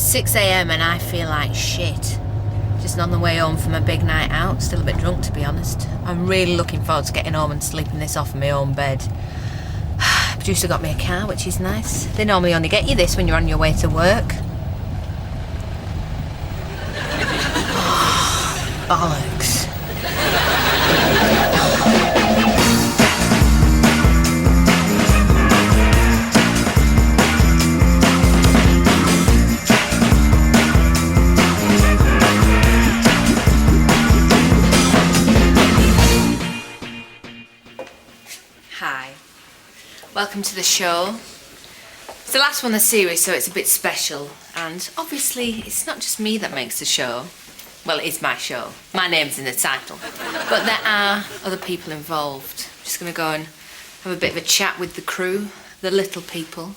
6 a.m. and I feel like shit. Just on the way home from a big night out, still a bit drunk to be honest. I'm really looking forward to getting home and sleeping this off in my own bed. Producer got me a car, which is nice. They normally only get you this when you're on your way to work. Bollocks. Hi. Welcome to the show. It's the last one in the series, so it's a bit special. And obviously, it's not just me that makes the show. Well, it is my show. My name's in the title. But there are other people involved. I'm just going to go and have a bit of a chat with the crew, the little people.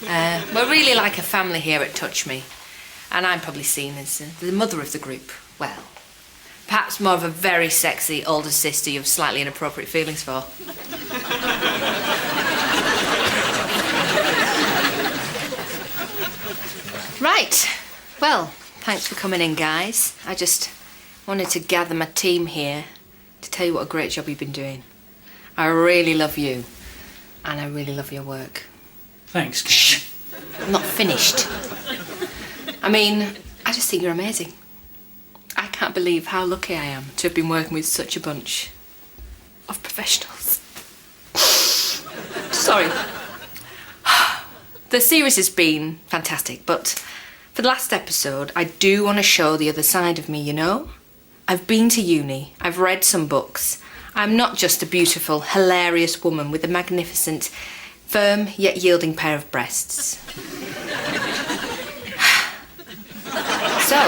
We're really like a family here at Touch Me. And I'm probably seen as the mother of the group. Well, perhaps more of a very sexy older sister you have slightly inappropriate feelings for. Right. Well, thanks for coming in, guys. I just wanted to gather my team here to tell you what a great job you've been doing. I really love you, and I really love your work. Thanks, Karen. Shh! I'm not finished. I mean, I just think you're amazing. I can't believe how lucky I am to have been working with such a bunch of professionals. Sorry. The series has been fantastic, but for the last episode, I do want to show the other side of me, you know? I've been to uni, I've read some books. I'm not just a beautiful, hilarious woman with a magnificent, firm yet yielding pair of breasts. So,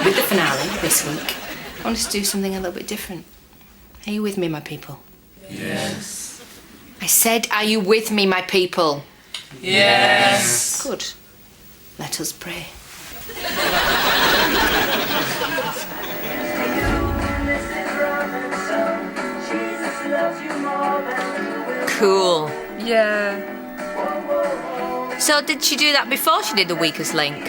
with the finale this week, I wanted to do something a little bit different. Are you with me, my people? Yes. I said, are you with me, my people? Yes. Good. Let us pray. Cool. Yeah. So did she do that before she did the weakest link?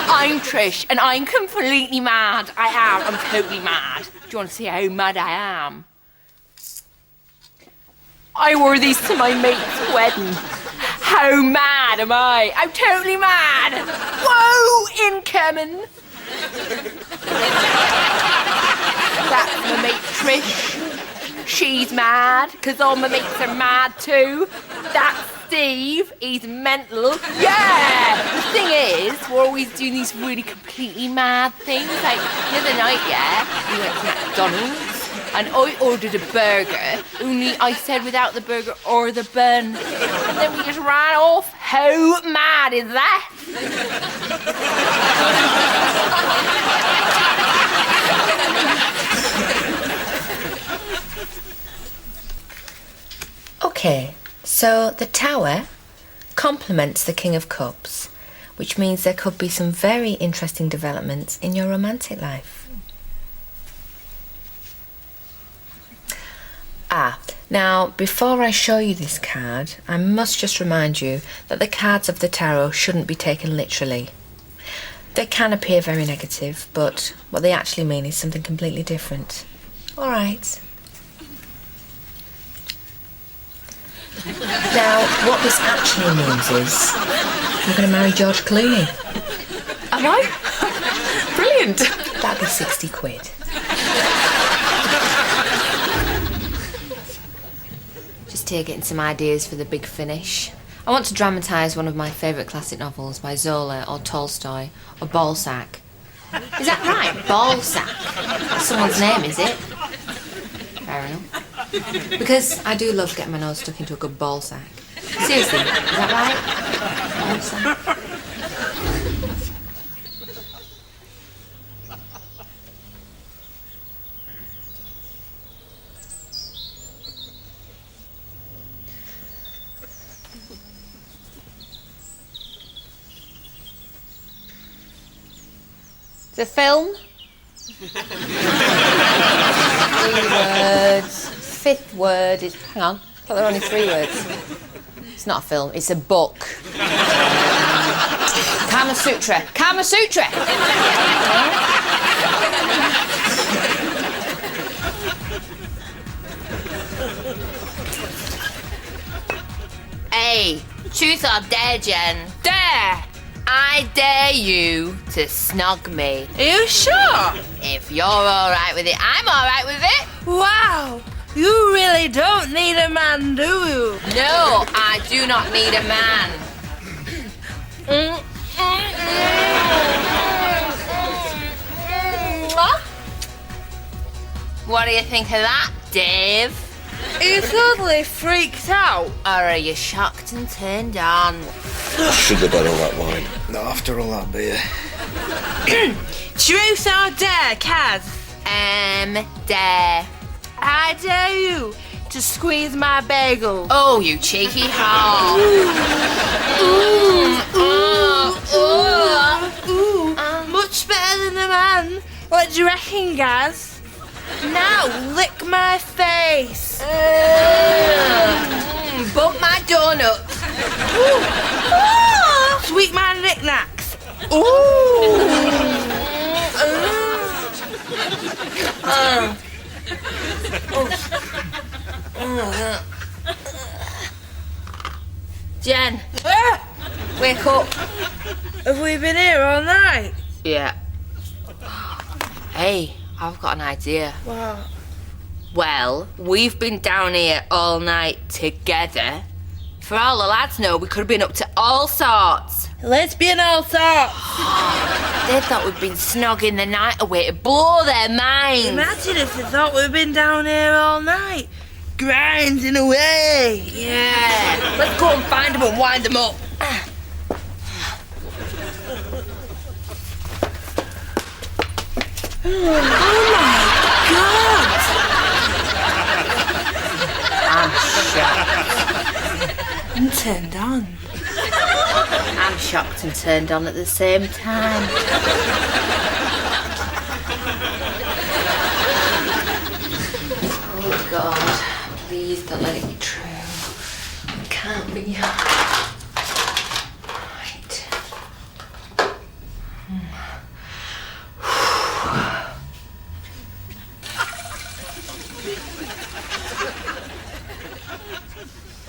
I'm Trish, and I'm completely mad. I am. I'm totally mad. Do you want to see how mad I am? I wore these to my mate's wedding. How mad am I? I'm totally mad. Whoa, incoming. That's my mate Trish. She's mad, because all my mates are mad too. That's Steve. He's mental. Yeah! The thing is, we're always doing these really completely mad things. Like, the other night, yeah, we went to McDonald's. And I ordered a burger, only I said without the burger or the bun. And then we just ran off. How mad is that? Okay, so the Tower complements the King of Cups, which means there could be some very interesting developments in your romantic life. Now, before I show you this card, I must just remind you that the cards of the tarot shouldn't be taken literally. They can appear very negative, but what they actually mean is something completely different. All right. Now, what this actually means is you're going to marry George Clooney. Am I? Brilliant. That'd be 60 quid. Just here getting some ideas for the big finish. I want to dramatise one of my favourite classic novels by Zola or Tolstoy or Balzac. Is that right? Balzac? That's someone's name, is it? Fair enough. Because I do love getting my nose stuck into a good Balzac. Seriously, is that right? Balzac. The film? 3 words. 5th word is... Hang on. I thought there were only 3 words. It's not a film, it's a book. Kama Sutra. Kama Sutra! Hey, truth or dare, Jen? Dare! I dare you to snog me. Are you sure? If you're alright with it, I'm alright with it. Wow! You really don't need a man, do you? No, I do not need a man. What do you think of that, Dave? Are you totally freaked out? Or are you shocked and turned on? I should have done all that wine. Not after all that beer. Truth or dare, Kaz? Dare. I dare you to squeeze my bagel. Oh, you cheeky heart. Much better than a man. What do you reckon, Gaz? Now lick my face. Bump my donut. Sweet my knickknacks. Jen, wake up. Have we been here all night? Yeah. Hey, I've got an idea. Wow. Well, we've been down here all night together. For all the lads know, we could have been up to all sorts. Lesbian all sorts. They thought we'd been snogging the night away to blow their minds. Imagine if they thought we'd been down here all night, grinding away. Yeah. Let's go and find them and wind them up. I'm turned on. I'm shocked and turned on at the same time. Oh God, please don't let it be true. It can't be. Right.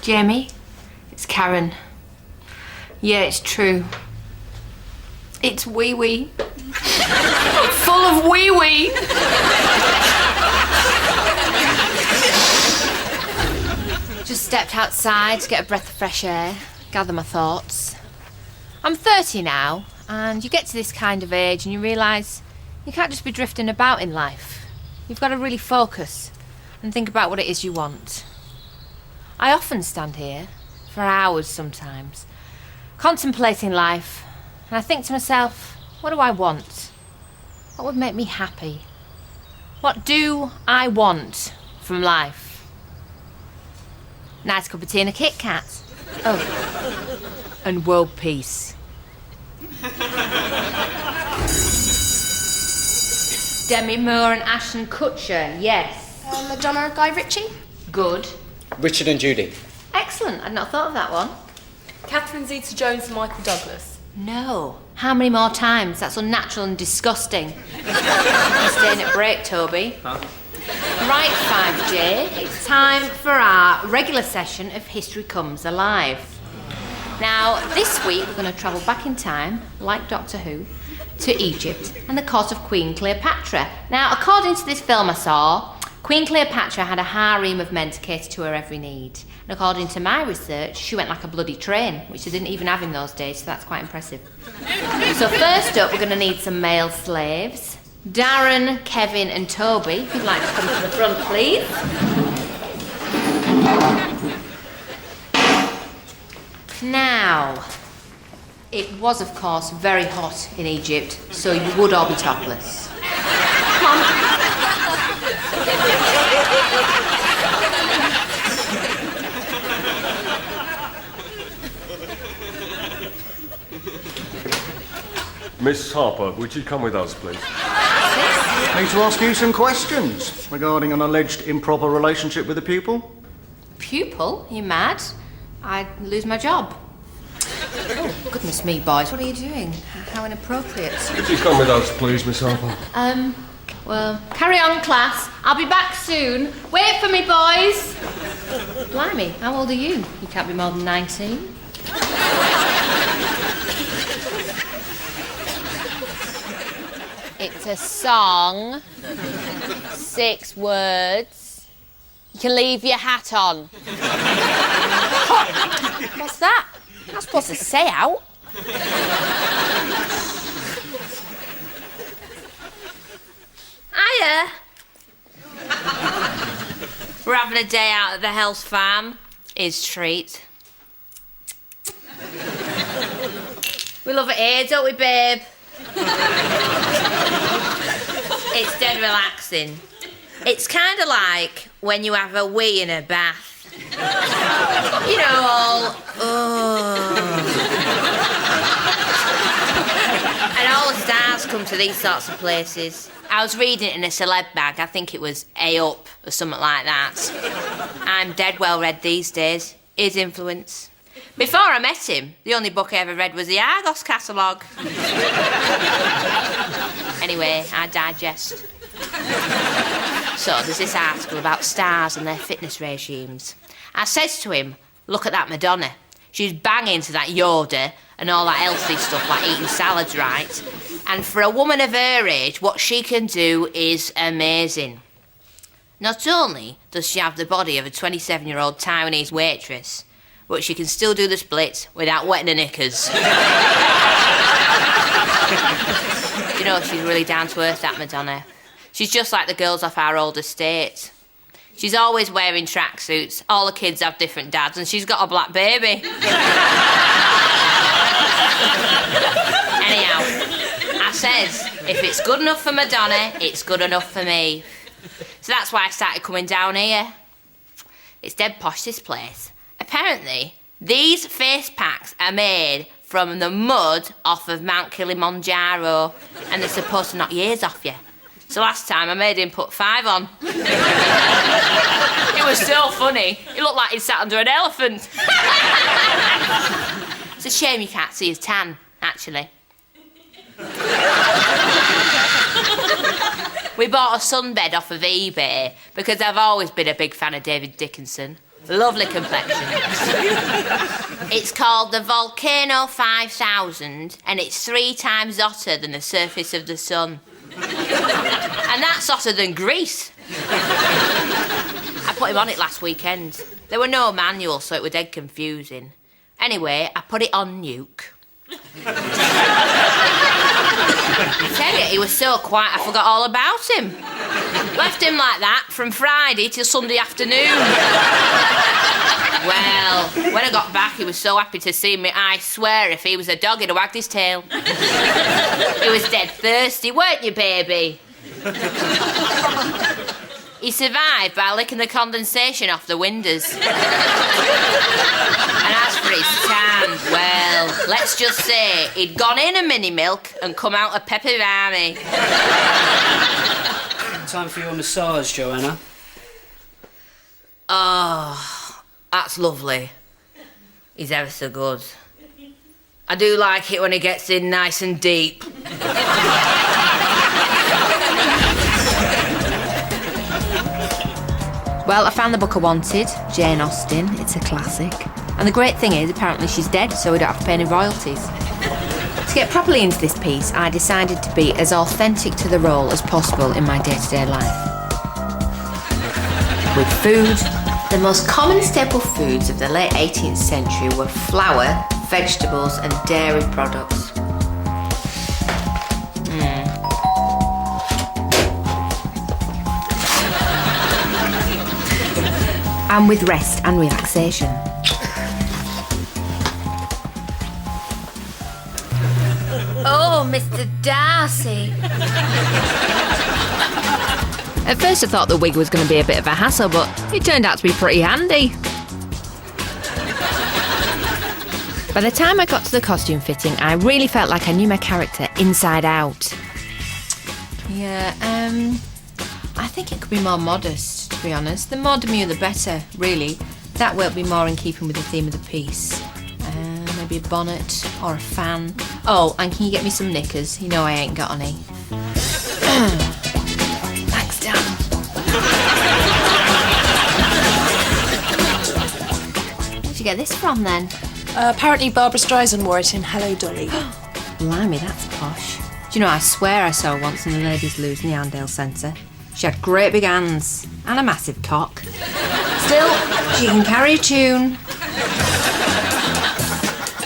Jamie, it's Karen. Yeah, it's true. It's wee-wee. Full of wee-wee. Just stepped outside to get a breath of fresh air, gather my thoughts. I'm 30 now, and you get to this kind of age and you realise you can't just be drifting about in life. You've got to really focus and think about what it is you want. I often stand here, for hours sometimes, contemplating life, and I think to myself, what do I want? What would make me happy? What do I want from life? Nice cup of tea and a Kit Kat. Oh, and world peace. Demi Moore and Ashton Kutcher, yes. Madonna, Guy Ritchie. Good. Richard and Judy. Excellent, I'd not thought of that one. Catherine Zeta-Jones and Michael Douglas. No. How many more times? That's unnatural and disgusting. You're staying at break, Toby. Huh? Right, 5J, it's time for our regular session of History Comes Alive. Now, this week we're going to travel back in time, like Doctor Who, to Egypt and the court of Queen Cleopatra. Now, according to this film I saw, Queen Cleopatra had a harem of men to cater to her every need. And according to my research, she went like a bloody train, which they didn't even have in those days, so that's quite impressive. So first up, we're going to need some male slaves. Darren, Kevin and Toby, if you'd like to come to the front, please. Now, it was, of course, very hot in Egypt, so you would all be topless. Come on. Miss Harper, would you come with us, please? I need to ask you some questions regarding an alleged improper relationship with a pupil. Pupil? You mad? I'd lose my job. Oh, goodness me, boys, what are you doing? How inappropriate. Would you come with us, please, Miss Harper? Well, carry on, class. I'll be back soon. Wait for me, boys. Blimey, how old are you? You can't be more than 19. It's a song. 6 words. You can leave your hat on. What's that? I'm not supposed to say out. Hiya. We're having a day out at the health farm. His treat. We love it here, don't we, babe? It's dead relaxing. It's kind of like when you have a wee in a bath. You know, all... And all the stars come to these sorts of places. I was reading it in a celeb mag. I think it was A Up or something like that. I'm dead well read these days. His influence. Before I met him, the only book I ever read was the Argos catalogue. Anyway, I digest. So there's this article about stars and their fitness regimes. I says to him, look at that Madonna. She's banging to that Yoda and all that healthy stuff like eating salads right. And for a woman of her age, what she can do is amazing. Not only does she have the body of a 27-year-old Taiwanese waitress, but she can still do the splits without wetting her knickers. You know, she's really down to earth, that Madonna. She's just like the girls off our old estate. She's always wearing tracksuits, all the kids have different dads, and she's got a black baby. Anyhow, I says, if it's good enough for Madonna, it's good enough for me. So that's why I started coming down here. It's dead posh, this place. Apparently, these face packs are made from the mud off of Mount Kilimanjaro, and they're supposed to knock years off you. So last time I made him put 5 on. It was so funny. He looked like he sat under an elephant. It's a shame you can't see his tan, actually. We bought a sunbed off of eBay because I've always been a big fan of David Dickinson. Lovely complexion. It's called the Volcano 5000 and it's 3 times hotter than the surface of the sun. And that's hotter than Greece. I put him on it last weekend. There were no manuals, so it was dead confusing. Anyway, I put it on nuke. I tell you, he was so quiet I forgot all about him. Left him like that from Friday till Sunday afternoon. Well, when I got back, he was so happy to see me, I swear if he was a dog, he'd have wagged his tail. He was dead thirsty, weren't you, baby? He survived by licking the condensation off the windows. And as for his tan, well, let's just say he'd gone in a mini milk and come out a pepperami. Time for your massage, Joanna. Oh, that's lovely. He's ever so good. I do like it when he gets in nice and deep. Well, I found the book I wanted, Jane Austen. It's a classic. And the great thing is, apparently she's dead, so we don't have to pay any royalties. To get properly into this piece, I decided to be as authentic to the role as possible in my day-to-day life. With food, the most common staple foods of the late 18th century were flour, vegetables and dairy products. And with rest and relaxation. Oh, Mr. Darcy. At first I thought the wig was going to be a bit of a hassle, but it turned out to be pretty handy. By the time I got to the costume fitting, I really felt like I knew my character inside out. Yeah, I think it could be more modest, to be honest. The more demure, the better, really. That will be more in keeping with the theme of the piece. Maybe a bonnet or a fan. Oh, and can you get me some knickers? You know I ain't got any. Thanks, Dan. Where'd you get this from then? Apparently Barbara Streisand wore it in Hello Dolly. Blimey, that's posh. Do you know, I swear I saw her once in the ladies' loos in the Arndale Centre. She had great big hands and a massive cock. Still, she can carry a tune.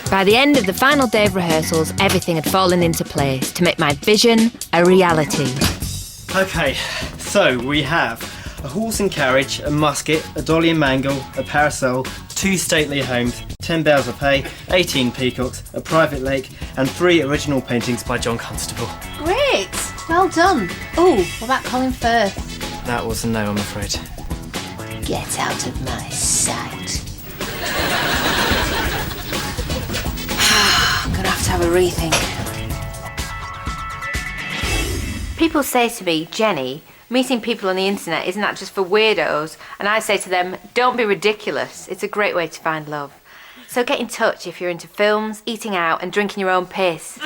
By the end of the final day of rehearsals, everything had fallen into place to make my vision a reality. Okay, so we have a horse and carriage, a musket, a dolly and mangle, a parasol, 2 stately homes, 10 bales of hay, 18 peacocks, a private lake, and 3 original paintings by John Constable. Great! Well done. Oh, what about Colin Firth? That was a no, I'm afraid. Get out of my sight. I'm gonna have a rethink. People say to me, Jenny, meeting people on the internet, isn't that just for weirdos? And I say to them, don't be ridiculous. It's a great way to find love. So get in touch if you're into films, eating out and drinking your own piss.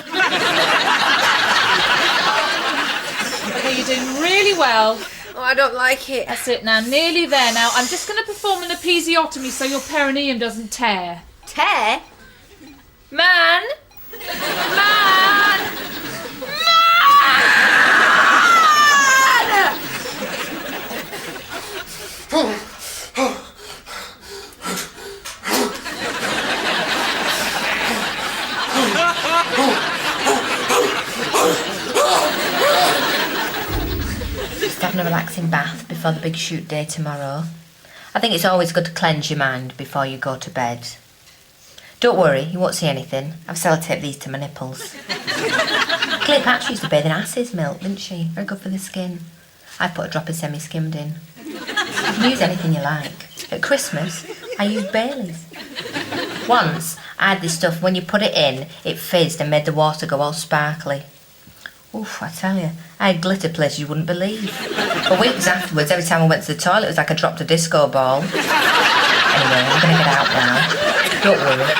Okay, you're doing really well. Oh, I don't like it. That's it now, nearly there. Now, I'm just going to perform an episiotomy so your perineum doesn't tear. Tear? Man! Man! Just having a relaxing bath before the big shoot day tomorrow. I think it's always good to cleanse your mind before you go to bed. Don't worry, you won't see anything. I've sellotaped these to my nipples. Cleopatra used to bathe in ass's milk, didn't she? Very good for the skin. I put a drop of semi-skimmed in. You can use anything you like. At Christmas, I used Bailey's. Once, I had this stuff, when you put it in, it fizzed and made the water go all sparkly. Oof, I tell you, I had glitter places you wouldn't believe. For weeks afterwards, every time I went to the toilet, it was like I dropped a disco ball. Anyway, I'm going to get out now. Don't worry,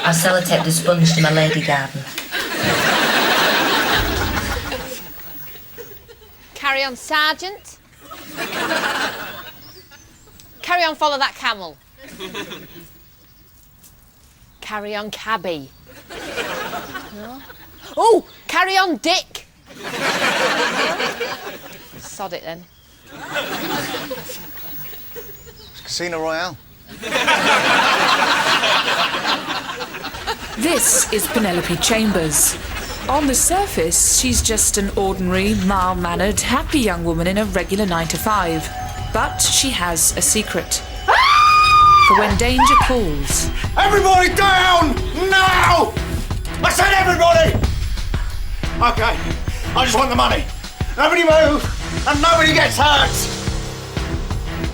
I'll sellotape the sponge to my lady garden. Carry on, Sergeant. Carry on, follow that camel. Carry on, cabby. No? Oh, carry on, Dick. Sod it then. Casino Royale. This is Penelope Chambers. On the surface, she's just an ordinary, mild-mannered, happy young woman in a regular 9-to-5. But she has a secret. For when danger calls... Everybody down! Now! I said everybody! Okay, I just want the money. Nobody move, and nobody gets hurt!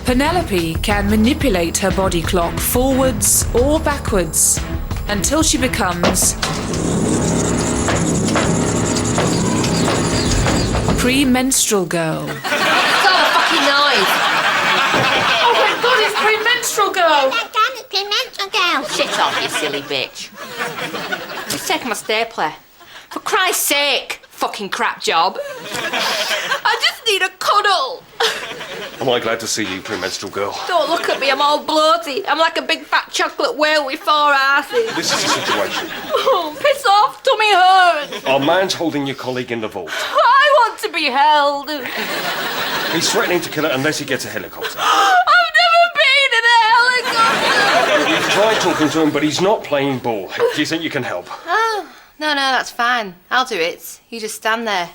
Penelope can manipulate her body clock forwards or backwards until she becomes... pre-menstrual girl. Stop the fucking noise! Oh my God, it's pre-menstrual girl! Pre-menstrual girl! Shit off, you silly bitch. Just take my stapler. For Christ's sake, fucking crap job. I just need a cuddle. Am I glad to see you, premenstrual girl? Don't look at me, I'm all bloated. I'm like a big fat chocolate whale with 4 asses. This is the situation. Oh, piss off, tummy hurts. Our man's holding your colleague in the vault. I want to be held. He's threatening to kill her unless he gets a helicopter. I've never been in a helicopter. We've tried talking to him, but he's not playing ball. Do you think you can help? Oh, no, that's fine. I'll do it. You just stand there.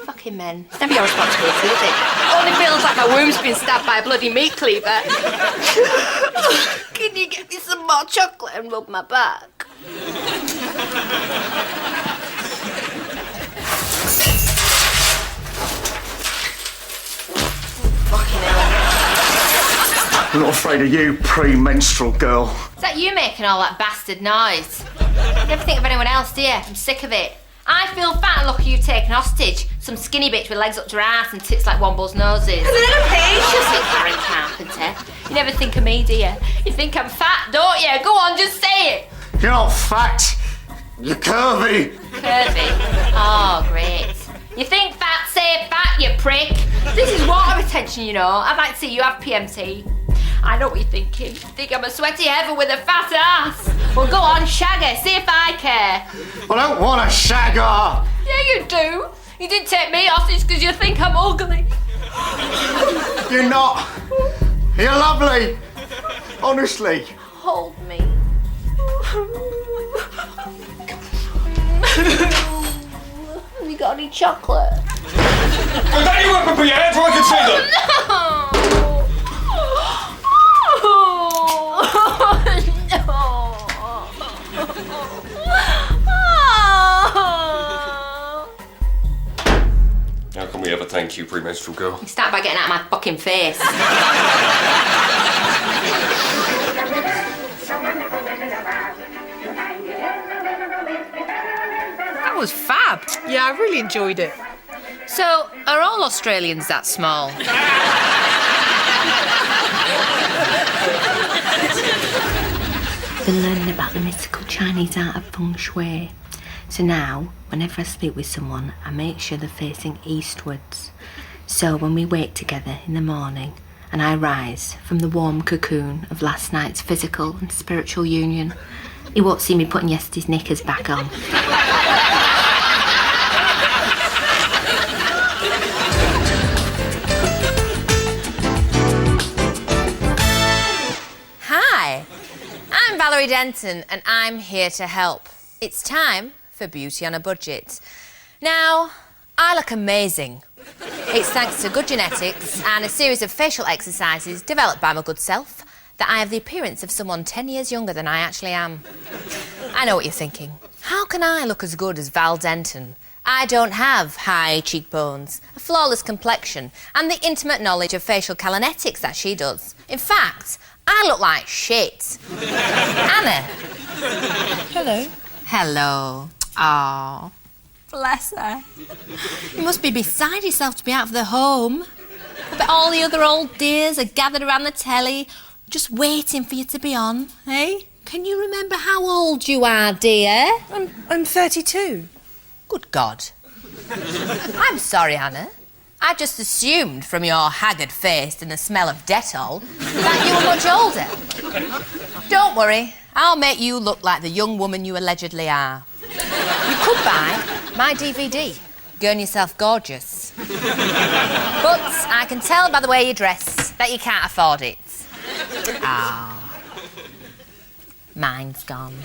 Fucking men. It's never your responsibility, is it? Only feels like my womb's been stabbed by a bloody meat cleaver. Can you get me some more chocolate and rub my back? Fucking hell. I'm not afraid of you, pre-menstrual girl. Is that you making all that bastard noise? You never think of anyone else, do you? I'm sick of it. I feel fat and lucky you've taken hostage. Some skinny bitch with legs up to her ass and tits like Womble's noses. Has it a page? Just it, Karen Carpenter. You never think of me, do you? You think I'm fat, don't you? Go on, just say it. You're not fat. You're curvy. Curvy? Oh, great. You think fat, say fat, you prick. This is water retention, you know. I'd like to see you have PMT. I know what you're thinking. You think I'm a sweaty heifer with a fat ass. Well, go on, shag her, see if I care. I don't want to shag her. Yeah, you do. You didn't take me hostage because you think I'm ugly. You're not. You're lovely. Honestly. Hold me. Have you got any chocolate? Put any weapon for your hands so I can see them! How can we ever thank you, premenstrual girl? You start by getting out of my fucking face. That was fab. Yeah, I really enjoyed it. So, are all Australians that small? Been learning about the mystical Chinese art of feng shui. So now, whenever I sleep with someone, I make sure they're facing eastwards. So when we wake together in the morning, and I rise from the warm cocoon of last night's physical and spiritual union, he won't see me putting yesterday's knickers back on. Hi, I'm Valerie Denton and I'm here to help. It's time for Beauty on a Budget. Now, I look amazing. It's thanks to good genetics and a series of facial exercises developed by my good self that I have the appearance of someone 10 years younger than I actually am. I know what you're thinking. How can I look as good as Val Denton? I don't have high cheekbones, a flawless complexion, and the intimate knowledge of facial calonetics that she does. In fact, I look like shit. Anna. Hello. Hello. Aww. Bless her. You must be beside yourself to be out of the home. I bet all the other old dears are gathered around the telly, just waiting for you to be on, eh? Can you remember how old you are, dear? I'm 32. Good God. I'm sorry, Hannah. I just assumed from your haggard face and the smell of Dettol that you were much older. Don't worry, I'll make you look like the young woman you allegedly are. You could buy my DVD, Gurn Yourself Gorgeous. But I can tell by the way you dress that you can't afford it. Ah. Mine's gone.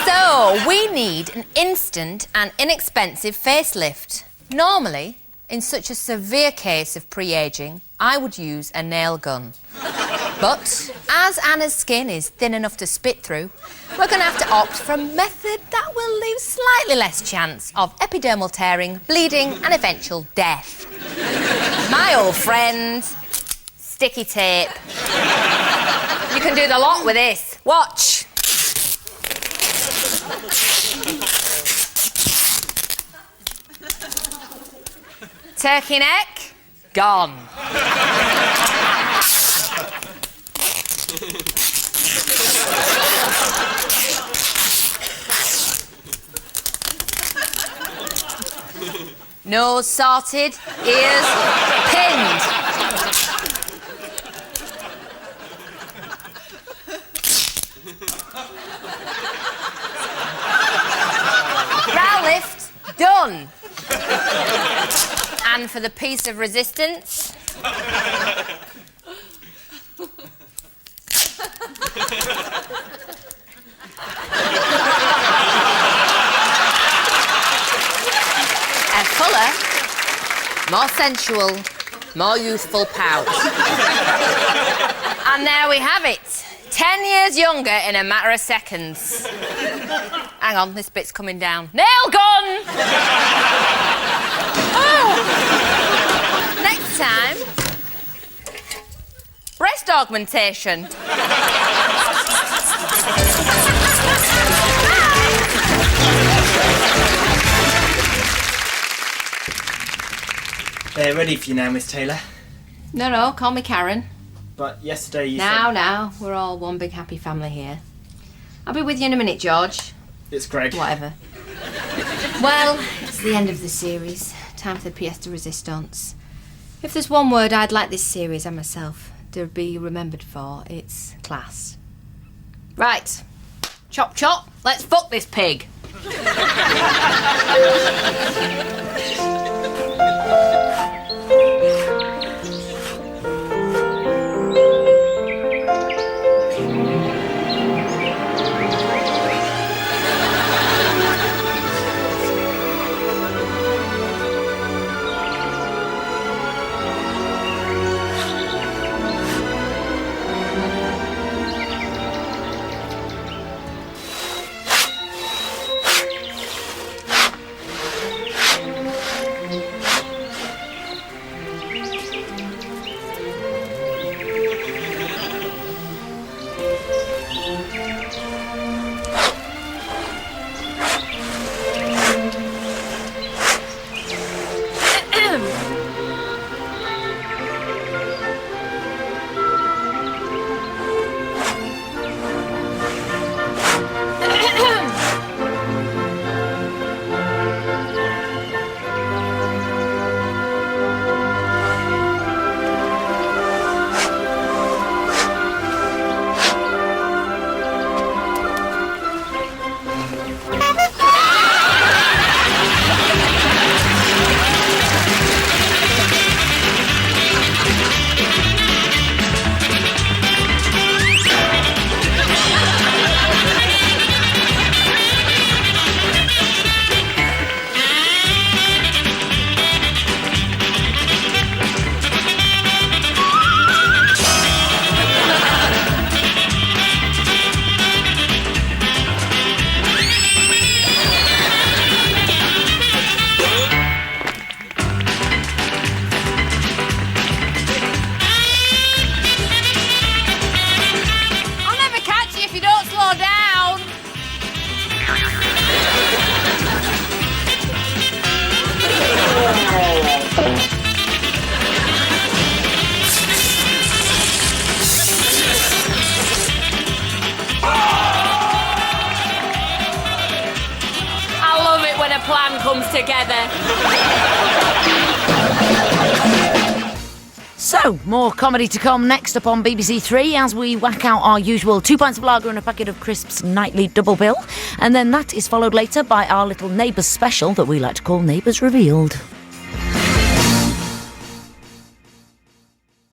So, we need an instant and inexpensive facelift. Normally, in such a severe case of pre-aging, I would use a nail gun. But as Anna's skin is thin enough to spit through, we're going to have to opt for a method that will leave slightly less chance of epidermal tearing, bleeding and eventual death. My old friend, sticky tape. You can do the lot with this. Watch. Turkey neck, gone. Nose sorted, ears pinned. Brow lift, done. And for the piece of resistance... a fuller, more sensual, more youthful pout. And there we have it. 10 years younger in a matter of seconds. Hang on, this bit's coming down. Nail gun! Oh! Next time, breast augmentation. Bye. They're ready for you now, Miss Taylor. No, call me Karen. But yesterday you Now, we're all one big happy family here. I'll be with you in a minute, George. It's Greg. Whatever. Well, it's the end of the series. Time for the pièce de résistance. If there's one word I'd like this series and myself to be remembered for, it's class. Right. Chop chop, let's fuck this pig. Plan comes together. So, more comedy to come next up on BBC Three as we whack out our usual 2 pints of lager and a packet of crisps nightly double bill. And then that is followed later by our little Neighbours special that we like to call Neighbours Revealed.